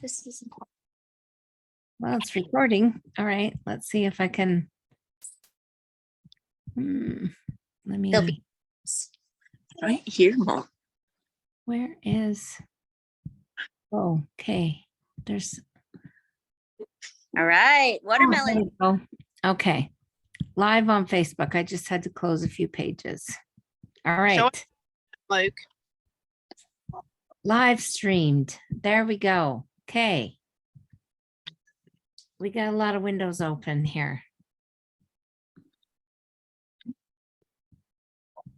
This is important. Well, it's recording. All right. Let's see if I can. Let me. They'll be right here, Mom. Where is? Oh, okay. There's. All right. Watermelon. Oh, okay. Live on Facebook. I just had to close a few pages. All right. Luke. Live streamed. There we go. Okay. We got a lot of windows open here.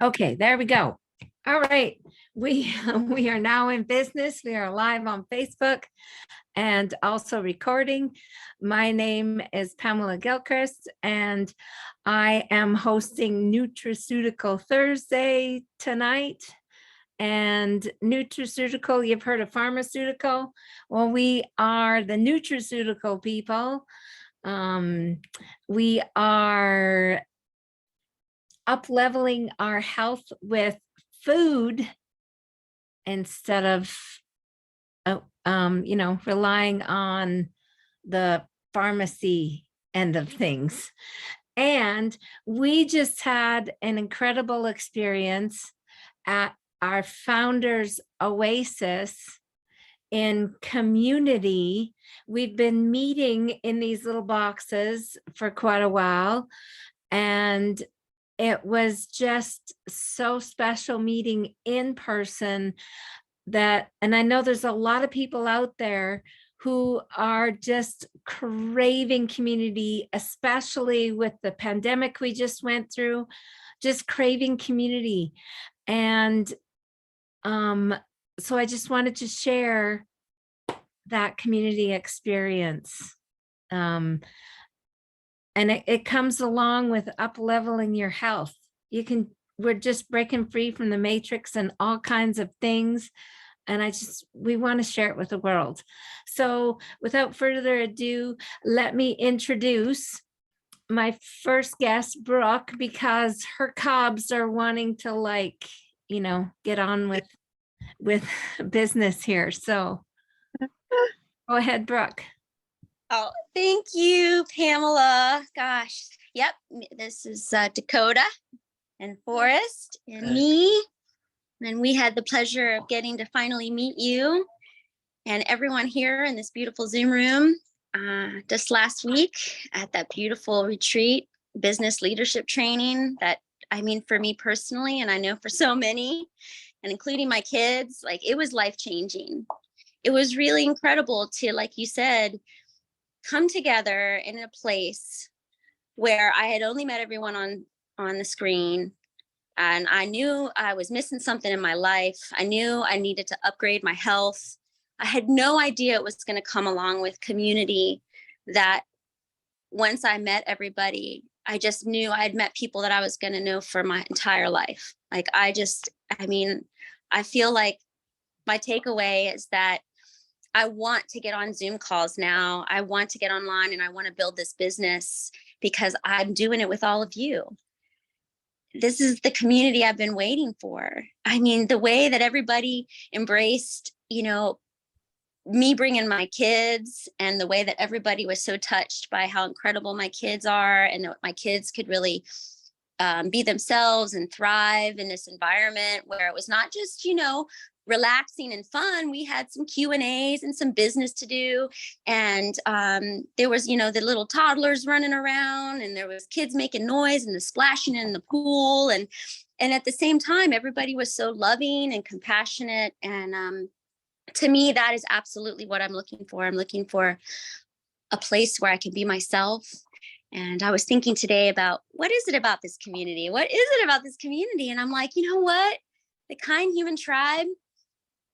Okay, there we go. All right. We are now in business. We are live on Facebook and also recording. My name is Pamela Gilchrist, and I am hosting Nutraceutical Thursday tonight. And nutraceutical, you've heard of pharmaceutical. Well, we are the nutraceutical people. We are up-leveling our health with food instead of, relying on the pharmacy end of things. And we just had an incredible experience at our founders Oasis in community. We've been meeting in these little boxes for quite a while, and it was just so special meeting in person that, and I know there's a lot of people out there who are just craving community, especially with the pandemic we just went through, just craving community. And so I just wanted to share that community experience. And it comes along with up-leveling your health. We're just breaking free from the matrix and all kinds of things. And we want to share it with the world. So without further ado, let me introduce my first guest, Brooke, because her cobs are wanting to get on with business here. So go ahead, Brooke. Oh, thank you, Pamela. Gosh. Yep. This is Dakota and Forrest and me. And we had the pleasure of getting to finally meet you and everyone here in this beautiful Zoom room just last week at that beautiful retreat, business leadership training that, for me personally, and I know for so many, and including my kids, it was life-changing. It was really incredible to, like you said, come together in a place where I had only met everyone on the screen. And I knew I was missing something in my life. I knew I needed to upgrade my health. I had no idea it was going to come along with community, that once I met everybody, I just knew I had met people that I was going to know for my entire life. I feel like my takeaway is that I want to get on Zoom calls now. I want to get online and I want to build this business because I'm doing it with all of you. This is the community I've been waiting for. The way that everybody embraced, me bringing my kids, and the way that everybody was so touched by how incredible my kids are, and that my kids could really be themselves and thrive in this environment where it was not just, relaxing and fun. We had some Q&As and some business to do. And there was, the little toddlers running around, and there was kids making noise and the splashing in the pool. And at the same time, everybody was so loving and compassionate. And to me, that is absolutely what I'm looking for. I'm looking for a place where I can be myself. And I was thinking today about, what is it about this community? What is it about this community? And I'm like, you know what? The KindHuman Tribe,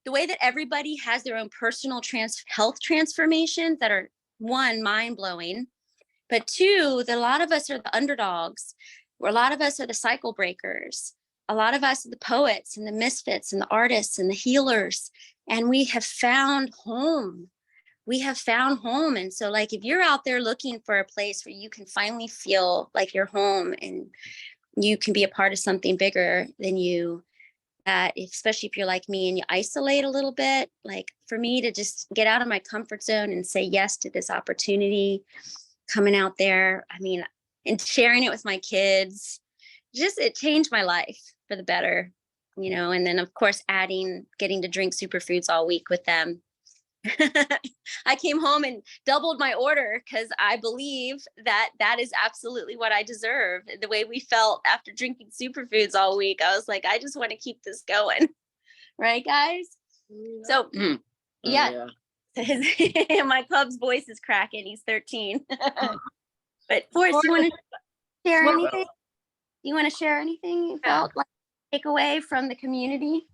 the way that everybody has their own personal health transformations that are, one, mind-blowing, but two, that a lot of us are the underdogs, where a lot of us are the cycle breakers. A lot of us are the poets and the misfits and the artists and the healers, and we have found home. And so if you're out there looking for a place where you can finally feel like you're home and you can be a part of something bigger than you, that, especially if you're like me and you isolate a little bit, like for me to just get out of my comfort zone and say yes to this opportunity, coming out there, I mean, and sharing it with my kids, just it changed my life for the better, and then of course getting to drink superfoods all week with them. I came home and doubled my order because I believe that is absolutely what I deserve. The way we felt after drinking superfoods all week, I was like, I just want to keep this going. Right, guys? So, yeah. My cub's voice is cracking. He's 13. But Forrest, you want to share anything? You want to share anything you felt like take away from the community?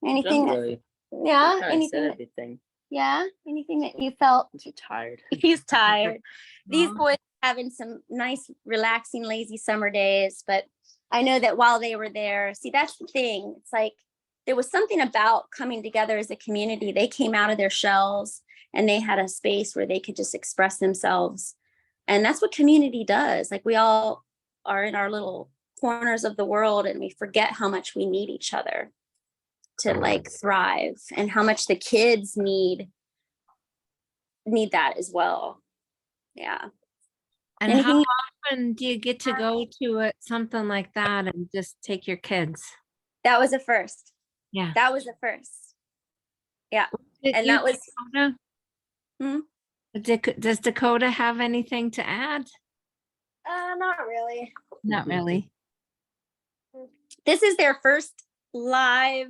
Anything? Really. Yeah. Anything? Yeah. Anything that you felt? I'm too tired. He's tired. These boys are having some nice, relaxing, lazy summer days. But I know that while they were there, see, that's the thing. It's like there was something about coming together as a community. They came out of their shells and they had a space where they could just express themselves. And that's what community does. Like we all are in our little corners of the world and we forget how much we need each other to like thrive, and how much the kids need that as well. Yeah. And how often do you get to go to something like that and just take your kids? That was a first. Yeah. That was a first. Yeah. And that was Dakota? Does Dakota have anything to add? Not really. Not really. This is their first live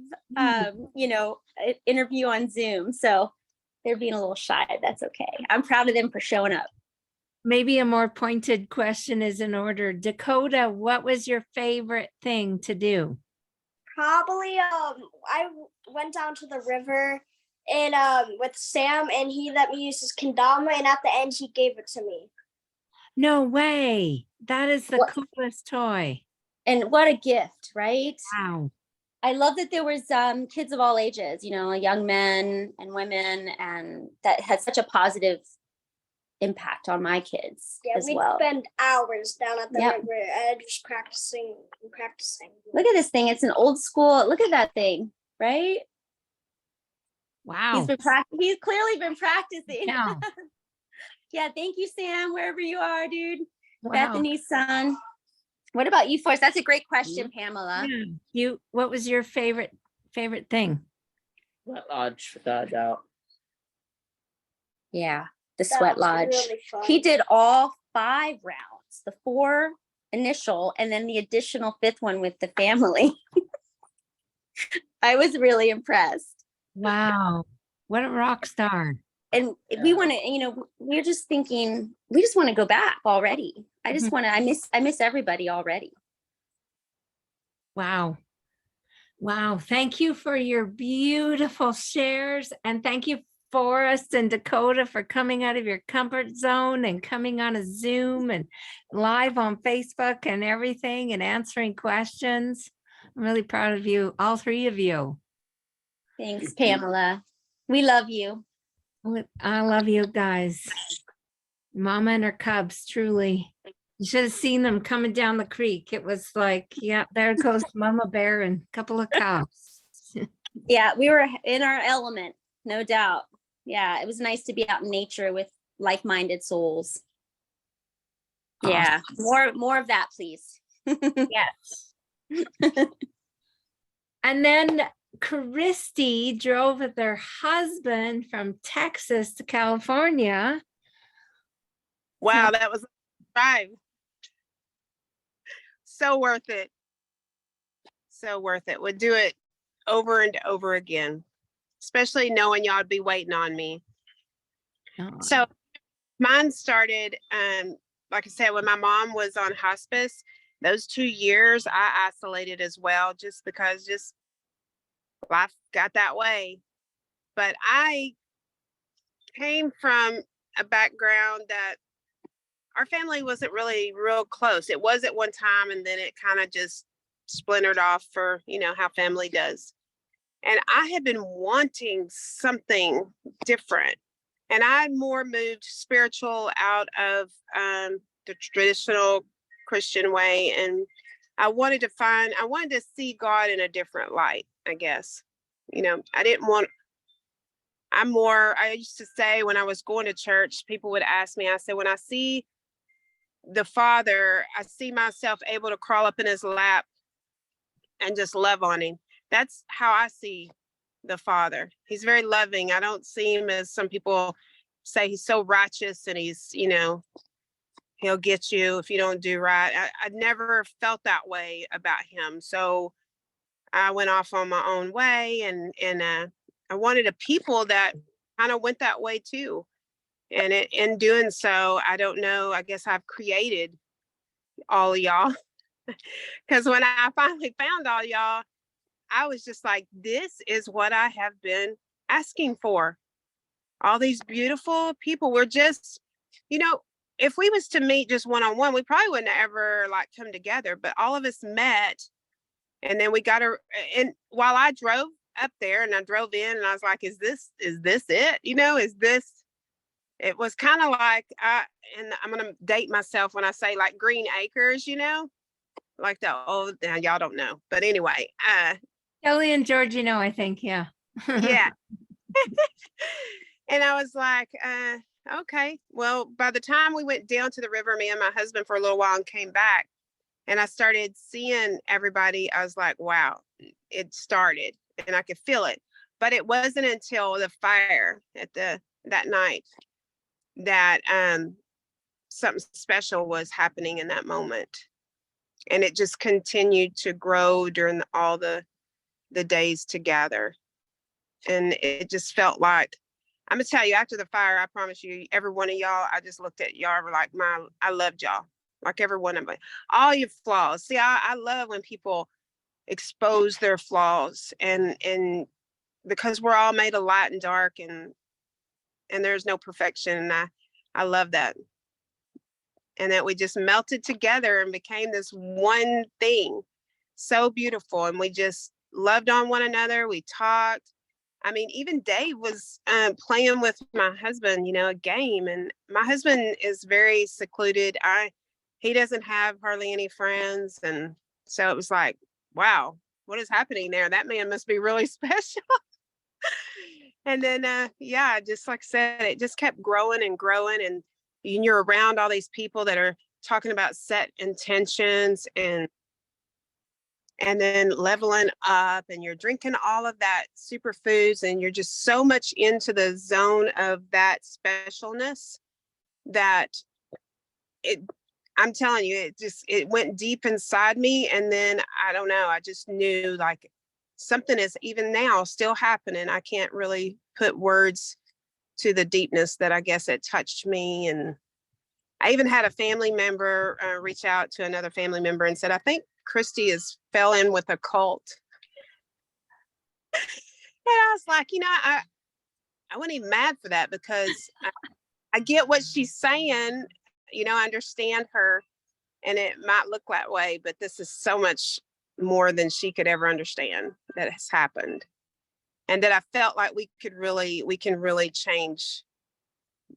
interview on Zoom, so they're being a little shy. That's okay. I'm proud of them for showing up. Maybe a more pointed question is in order. Dakota, what was your favorite thing to do? Probably I went down to the river and with Sam, and he let me use his kendama, and at the end he gave it to me. No way. That is the coolest toy. And what a gift, right? Wow. I love that there was kids of all ages, young men and women, and that had such a positive impact on my kids as well. We spend hours down at the river just practicing and practicing. Look at this thing. It's an old school. Look at that thing, right? Wow. He's clearly been practicing. Yeah. Yeah. Thank you, Sam, wherever you are, dude. Wow. Bethany's son. What about you, Forrest? That's a great question, Pamela. Yeah. What was your favorite thing? Sweat Lodge, without a doubt. Yeah, the Sweat Lodge. Really fun. He did all 5 rounds, the 4 initial, and then the additional 5th one with the family. I was really impressed. Wow. What a rock star. And we want to, we're just thinking, we just want to go back already. I just want to, I miss everybody already. Wow. Wow. Thank you for your beautiful shares. And thank you, Forrest and Dakota, for coming out of your comfort zone and coming on a Zoom and live on Facebook and everything and answering questions. I'm really proud of you, all 3 of you. Thanks, Pamela. We love you. I love you guys. Mama and her cubs, truly. You should have seen them coming down the creek. It was like, yeah, there goes Mama Bear and a couple of cubs. Yeah, we were in our element, no doubt. Yeah, it was nice to be out in nature with like-minded souls. Yeah, more of that, please. Yes. And then Kristi drove with her husband from Texas to California. Wow, that was a drive. So worth it. So worth it. Would do it over and over again, especially knowing y'all would be waiting on me. Oh. So mine started, like I said, when my mom was on hospice, those 2 years I isolated as well, just because life got that way. But I came from a background that our family wasn't really real close. It was at one time, and then it kind of just splintered off for, how family does. And I had been wanting something different. And I more moved spiritual out of the traditional Christian way. And I wanted to see God in a different light, I guess. I used to say when I was going to church, people would ask me, I said, when I see the Father, I see myself able to crawl up in his lap and just love on him. That's how I see the Father. He's very loving. I don't see him as some people say he's so righteous and he's, he'll get you if you don't do right. I never felt that way about him. So I went off on my own way, and I wanted a people that kind of went that way too. And in doing so, I don't know, I guess I've created all of y'all. Because when I finally found all y'all, I was just like, this is what I have been asking for. All these beautiful people. We're just, if we was to meet just one-on-one, we probably wouldn't have ever like come together, but all of us met, and then we got and while I drove up there and I drove in and I was like, is this it? It was kind of like, and I'm going to date myself when I say like Green Acres, like the old, now y'all don't know, but anyway, Kelly and George, I think, yeah. yeah. And I was like, okay, well, by the time we went down to the river, me and my husband for a little while and came back, and I started seeing everybody, I was like, wow, it started and I could feel it. But it wasn't until the fire that night that something special was happening in that moment. And it just continued to grow during all the days together. And it just felt like, I'm gonna tell you, after the fire, I promise you, every one of y'all, I just looked at y'all, were like, I loved y'all, like every one of them, all your flaws. See, I love when people expose their flaws, and because we're all made of light and dark, and there's no perfection, and I love that. And that we just melted together and became this one thing, so beautiful. And we just loved on one another. We talked. I mean, even Dave was playing with my husband, a game. And my husband is very secluded. He doesn't have hardly any friends. And so it was like, wow, what is happening there? That man must be really special. And then, just like I said, it just kept growing and growing. And you're around all these people that are talking about set intentions and then leveling up, and you're drinking all of that superfoods, and you're just so much into the zone of that specialness that I'm telling you, it went deep inside me. And then I don't know, I just knew like something is even now still happening. I can't really put words to the deepness that I guess it touched me. And I even had a family member reach out to another family member and said, I think Kristi fell in with a cult. And I was like, I wasn't even mad for that, because I get what she's saying. I understand her, and it might look that way, but this is so much more than she could ever understand that has happened. And that I felt like we can really change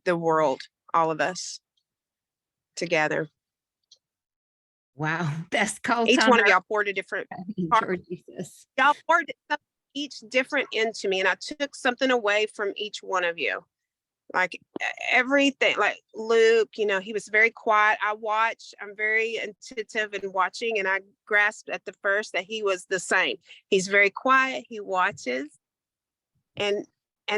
the world, all of us together. Wow, that's called each one of y'all poured a different part. Y'all poured each different into me, and I took something away from each one of you. Like everything, like Luke, he was very quiet. I'm very attentive and watching, and I grasped at the first that he was the same. He's very quiet, he watches, and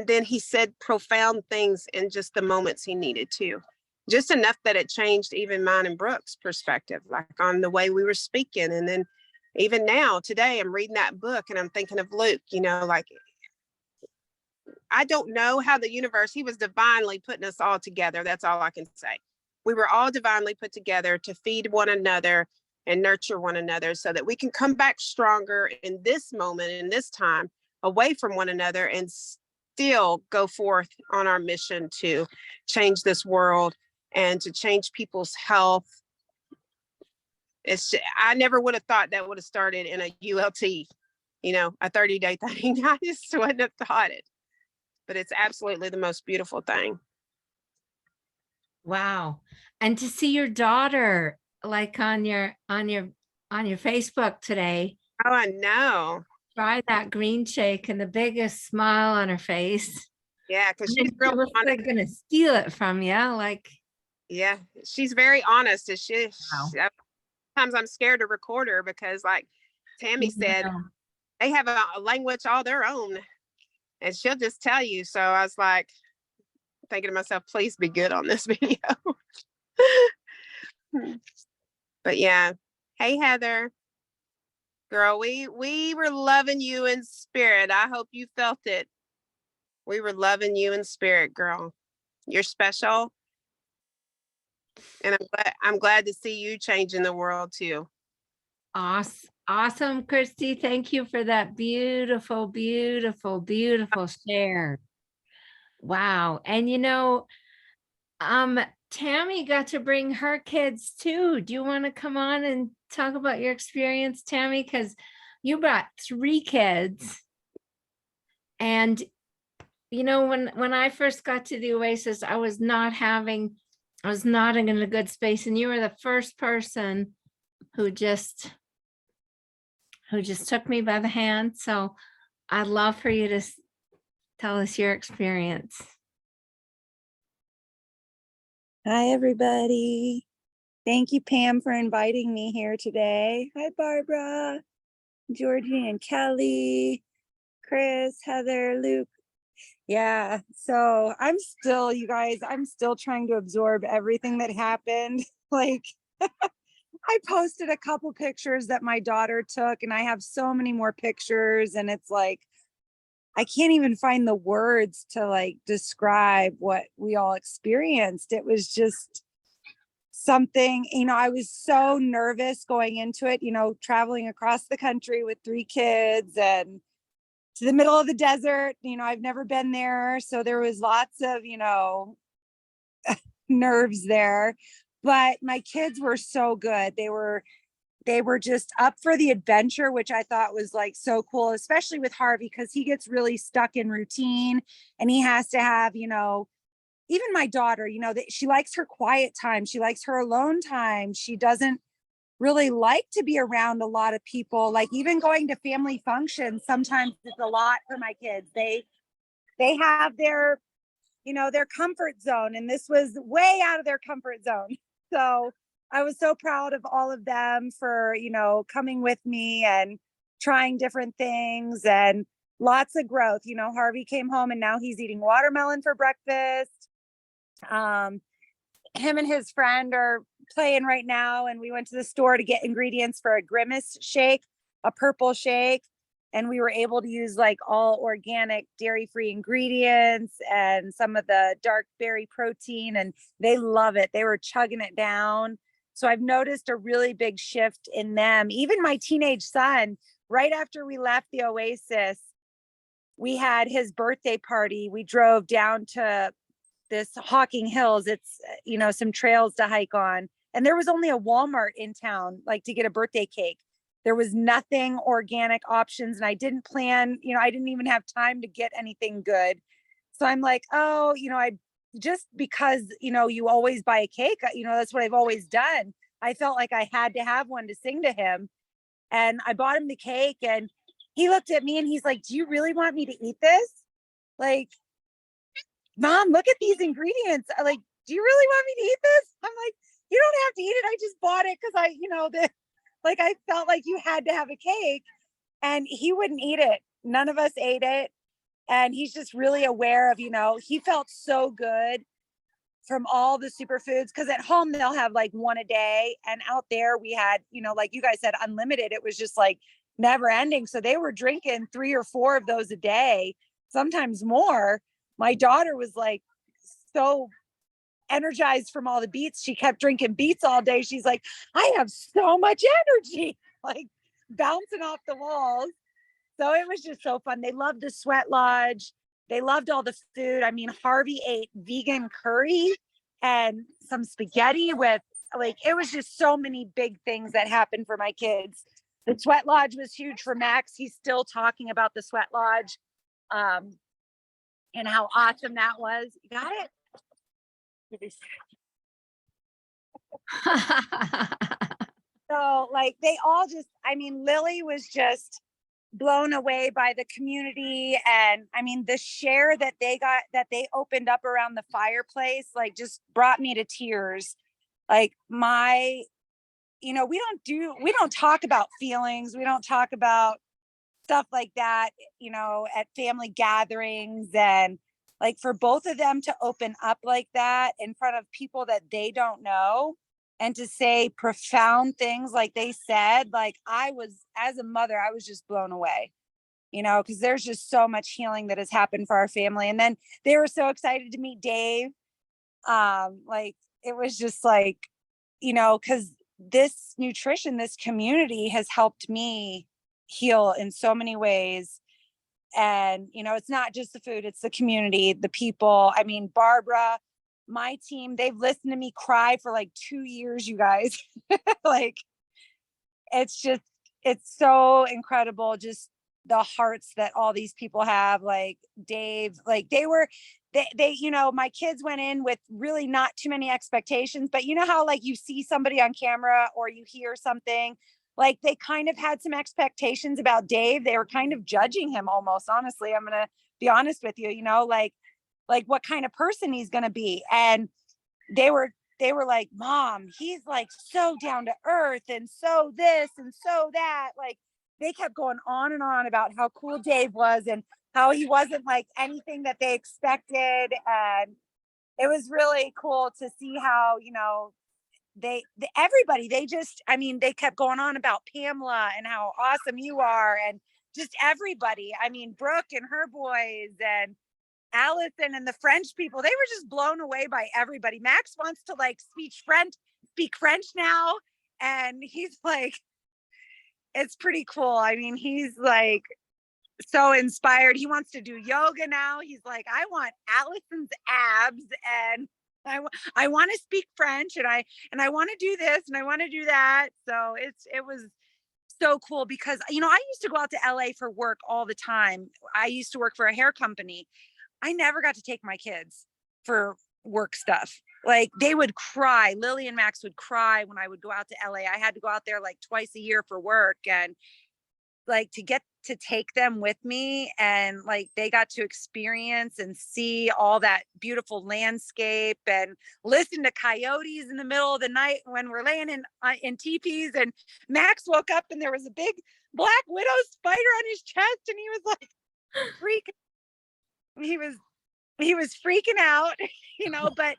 then he said profound things in just the moments he needed to. Just enough that it changed even mine and Brooke's perspective, like on the way we were speaking. And then even now, today, I'm reading that book and I'm thinking of Luke, like, I don't know how the universe, he was divinely putting us all together. That's all I can say. We were all divinely put together to feed one another and nurture one another so that we can come back stronger in this moment, in this time, away from one another, and still go forth on our mission to change this world and to change people's health. I never would have thought that would have started in a ULT, a 30-day thing. I just wouldn't have thought it. But it's absolutely the most beautiful thing. Wow. And to see your daughter like on your on your Facebook today. Oh, I know. Tried that green shake and the biggest smile on her face. Yeah, because And she's then real she was honest. like gonna steal it from you. Like, Yeah, she's very honest. And wow. sometimes I'm scared to record her because, like Tammie said, Yeah. they have a language all their own, and she'll just tell you. So I was like thinking to myself, please be good on this video. But yeah, hey Heather, girl, we were loving you in spirit. I hope you felt it. We were loving you in spirit, girl. You're special, and I'm glad to see you changing the world too. Awesome, Kristi. Thank you for that beautiful, beautiful, beautiful share. Wow. And Tammie got to bring her kids too. Do you want to come on and talk about your experience, Tammie? Because you brought 3 kids. And when I first got to the Oasis, I was not in a good space. And you were the first person who just took me by the hand. So I'd love for you to tell us your experience. Hi, everybody. Thank you, Pam, for inviting me here today. Hi, Barbara, Georgie, and Kelly, Chris, Heather, Luke. Yeah, so you guys, I'm still trying to absorb everything that happened. Like, I posted a couple pictures that my daughter took, and I have so many more pictures, and it's like, I can't even find the words to like describe what we all experienced. It was just something, I was so nervous going into it, traveling across the country with 3 kids and to the middle of the desert. I've never been there. So there was lots of, nerves there, but my kids were so good. They were just up for the adventure, which I thought was like so cool, especially with Harvey, because he gets really stuck in routine and he has to have, even my daughter, that she likes her quiet time. She likes her alone time. She doesn't really like to be around a lot of people. Like even going to family functions, sometimes it's a lot for my kids. They have their, their comfort zone, and this was way out of their comfort zone. So I was so proud of all of them for, coming with me and trying different things and lots of growth. Harvey came home and now he's eating watermelon for breakfast. Him and his friend are playing right now, and we went to the store to get ingredients for a grimace shake, a purple shake, and we were able to use like all organic dairy-free ingredients and some of the dark berry protein, and they love it. They were chugging it down. So I've noticed a really big shift in them. Even my teenage son, right after we left the Oasis, we had his birthday party. We drove down to this Hocking Hills. It's, some trails to hike on. And there was only a Walmart in town, like to get a birthday cake. There was nothing organic options. And I didn't plan, I didn't even have time to get anything good. So I'm like, oh, I just because, you always buy a cake, that's what I've always done. I felt like I had to have one to sing to him. And I bought him the cake, and he looked at me and he's like, do you really want me to eat this? Like, Mom, look at these ingredients. Like, do you really want me to eat this? I'm like, you don't have to eat it. I just bought it because I felt like you had to have a cake. And he wouldn't eat it. None of us ate it. And he's just really aware of, he felt so good from all the superfoods, because at home they'll have like one a day, and out there we had, like you guys said, unlimited. It was just like never ending. So they were drinking 3 or 4 of those a day, sometimes more. My daughter was like so energized from all the beets. She kept drinking beets all day. She's like, I have so much energy, like bouncing off the walls. So it was just so fun. They loved the sweat lodge. They loved all the food. I mean, Harvey ate vegan curry and some spaghetti with, like, it was just so many big things that happened for my kids. The sweat lodge was huge for Max. He's still talking about the sweat lodge and how awesome that was. You got it? So like they all just, I mean, Lily was just blown away by the community. And I mean, the share that they got, that they opened up around the fireplace, like just brought me to tears. Like my, you know, we don't talk about feelings. We don't talk about stuff like that, you know, at family gatherings. And like for both of them to open up like that in front of people that they don't know and to say profound things like they said, like I was, as a mother, I was just blown away, you know, because there's just so much healing that has happened for our family. And then they were so excited to meet Dave. Like it was just like, you know, because this nutrition, this community has helped me heal in so many ways. And, you know, it's not just the food, it's the community, the people. I mean, Barbara, my team, they've listened to me cry for like 2 years, you guys. Like, it's just, it's so incredible. Just the hearts that all these people have, like Dave, like they, you know, my kids went in with really not too many expectations, but you know how like you see somebody on camera or you hear something, like they kind of had some expectations about Dave. They were kind of judging him almost, honestly. I'm going to be honest with you, you know, like what kind of person he's going to be. And they were like, Mom, he's like so down to earth and so this and so that. Like they kept going on and on about how cool Dave was and how he wasn't like anything that they expected. And it was really cool to see how, you know, everybody, they just, I mean, they kept going on about Pamela and how awesome you are. And just everybody, I mean, Brooke and her boys and Allison and the French people, they were just blown away by everybody. Max wants to like speak French now. And he's like, it's pretty cool. I mean, he's like so inspired. He wants to do yoga now. He's like, I want Allison's abs and I want to speak French and I want to do this and I want to do that. So it was so cool because, you know, I used to go out to LA for work all the time. I used to work for a hair company. I never got to take my kids for work stuff. Like they would cry. Lily and Max would cry when I would go out to LA. I had to go out there like twice a year for work, and like to get to take them with me, and like they got to experience and see all that beautiful landscape and listen to coyotes in the middle of the night when we're laying in teepees. And Max woke up and there was a big black widow spider on his chest, and he was like freaking. He was freaking out, you know, but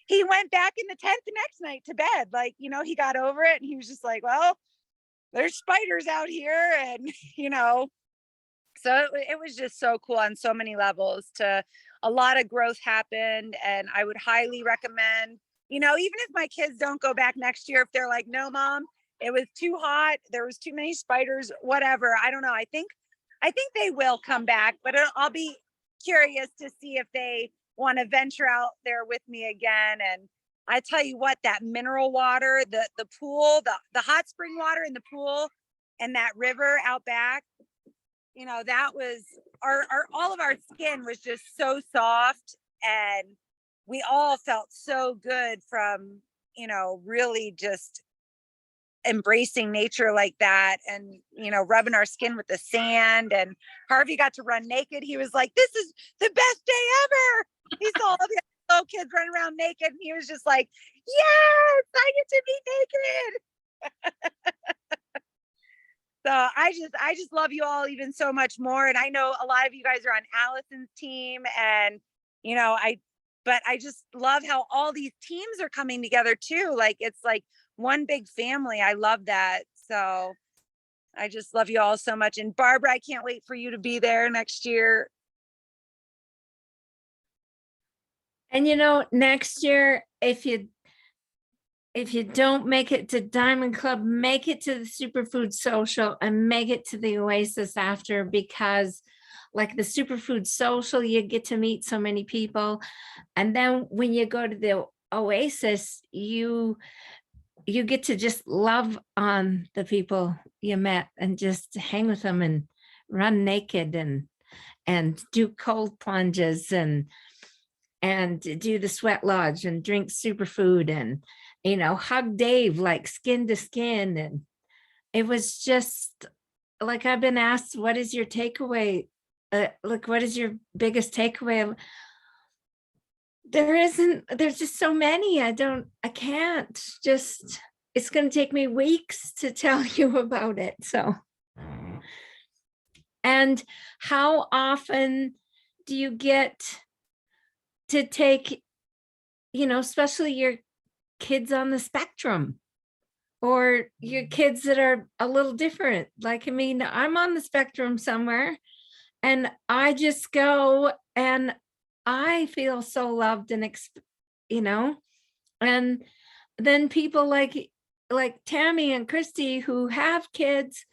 he went back in the tent the next night to bed. Like, you know, he got over it and he was just like, well, there's spiders out here. And, you know, so it was just so cool on so many levels. To a lot of growth happened, and I would highly recommend, you know, even if my kids don't go back next year, if they're like, no, Mom, it was too hot, there was too many spiders, whatever. I don't know. I think they will come back, but I'll be curious to see if they want to venture out there with me again. And I tell you what, that mineral water, the pool, the hot spring water in the pool and that river out back, you know, that was all of our skin was just so soft, and we all felt so good from, you know, really just embracing nature like that, and, you know, rubbing our skin with the sand. And Harvey got to run naked. He was like, this is the best day ever. He saw all the little kids running around naked, and he was just like, yes, I get to be naked. So I just love you all even so much more. And I know a lot of you guys are on Allison's team, and, you know, but I just love how all these teams are coming together too. Like, it's like one big family. I love that. So I just love you all so much. And Barbara, I can't wait for you to be there next year. And, you know, next year, if you don't make it to Diamond Club, make it to the Superfood Social and make it to the Oasis after, because like the Superfood Social, you get to meet so many people. And then when you go to the Oasis, you get to just love on the people you met and just hang with them and run naked and do cold plunges. And and do the sweat lodge and drink superfood and, hug Dave like skin to skin. And it was just like, I've been asked, what is your takeaway? What is your biggest takeaway? There's just so many. I can't just, it's going to take me weeks to tell you about it. So, and how often do you get to take, especially your kids on the spectrum or your kids that are a little different? Like, I mean, I'm on the spectrum somewhere and I just go and I feel so loved and, and then people like Tammie and Kristi who have kids,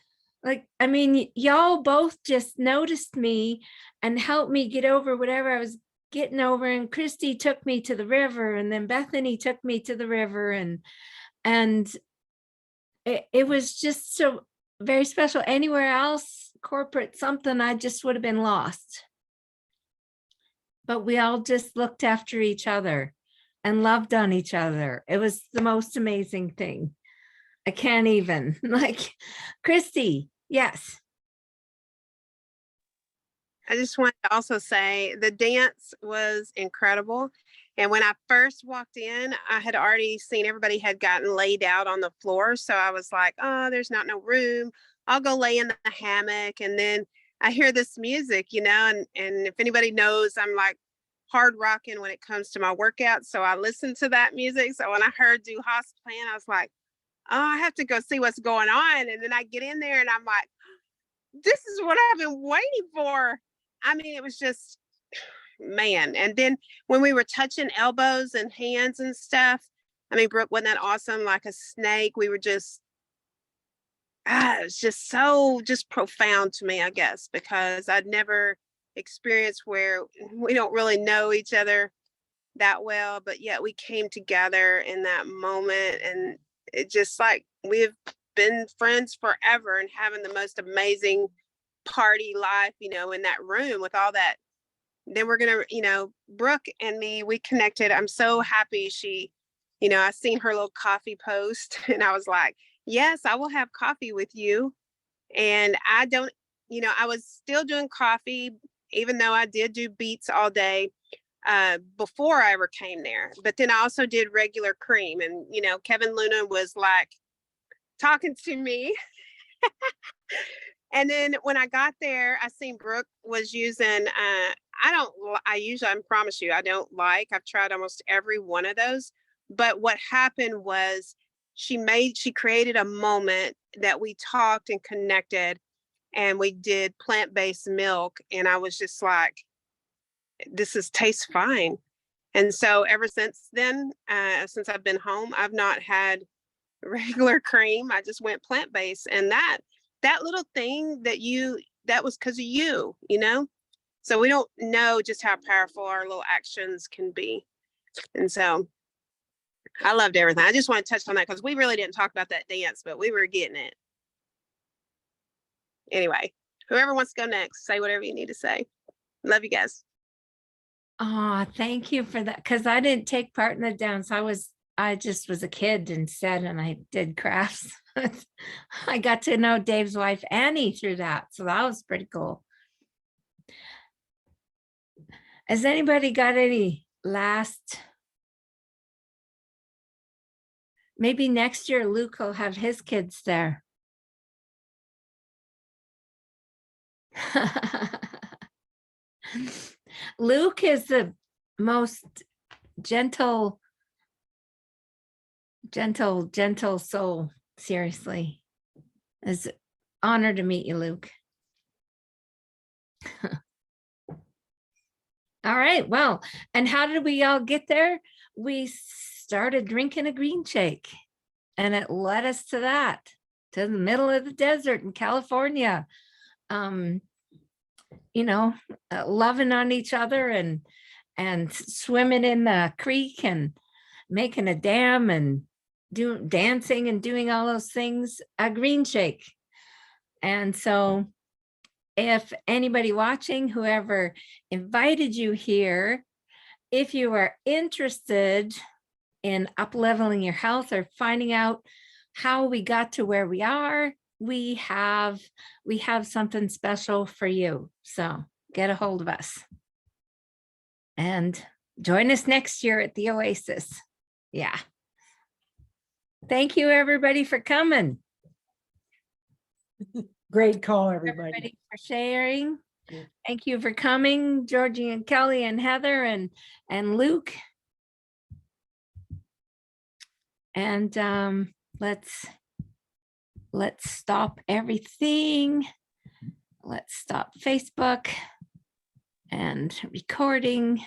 like, I mean, y'all both just noticed me and helped me get over whatever I was getting over. And Kristi took me to the river, and then Bethany took me to the river, and it was just so very special. Anywhere else, corporate something, I just would have been lost. But we all just looked after each other and loved on each other. It was the most amazing thing. I can't even, like, Kristi, yes. I just wanted to also say the dance was incredible. And when I first walked in, I had already seen everybody had gotten laid out on the floor. So I was like, oh, there's not no room. I'll go lay in the hammock. And then I hear this music, and if anybody knows, I'm like hard rocking when it comes to my workouts. So I listened to that music. So when I heard Du Haas playing, I was like, oh, I have to go see what's going on. And then I get in there and I'm like, this is what I've been waiting for. I mean, it was just, man. And then when we were touching elbows and hands and stuff, I mean, Brooke, wasn't that awesome? Like a snake. We were just, it was just so just profound to me, I guess, because I'd never experienced where we don't really know each other that well, but yet we came together in that moment. And it just like, we've been friends forever and having the most amazing party life, in that room with all that. Then we're going to, Brooke and me, we connected. I'm so happy she, I seen her little coffee post and I was like, yes, I will have coffee with you. And I don't, I was still doing coffee, even though I did do beets all day before I ever came there. But then I also did regular cream. And, Kevin Luna was like talking to me. And then when I got there, I seen Brooke was using, I promise you, I don't like, I've tried almost every one of those. But what happened was she created a moment that we talked and connected, and we did plant-based milk. And I was just like, tastes fine. And so ever since then, since I've been home, I've not had regular cream. I just went plant-based. And that little thing that was because of you, so we don't know just how powerful our little actions can be. And so I loved everything. I just want to touch on that because we really didn't talk about that dance, but we were getting it. Anyway, whoever wants to go next, say whatever you need to say. Love you guys. Oh, thank you for that. Because I didn't take part in the dance. I just was a kid instead, and I did crafts. I got to know Dave's wife, Annie, through that. So that was pretty cool. Has anybody got any last? Maybe next year Luke will have his kids there. Luke is the most gentle soul. Seriously. It's an honor to meet you, Luke. All right. Well, and how did we all get there? We started drinking a green shake, and it led us to the middle of the desert in California. Loving on each other and swimming in the creek and making a dam and dancing and doing all those things, a green shake. And so if anybody watching, whoever invited you here, if you are interested in up-leveling your health or finding out how we got to where we are, we have something special for you. So get a hold of us and join us next year at the Oasis. Yeah. Thank you, everybody, for coming. Great call, everybody. For sharing. Yeah. Thank you for coming, Georgie and Kelly and Heather and Luke. And let's stop everything. Let's stop Facebook and recording.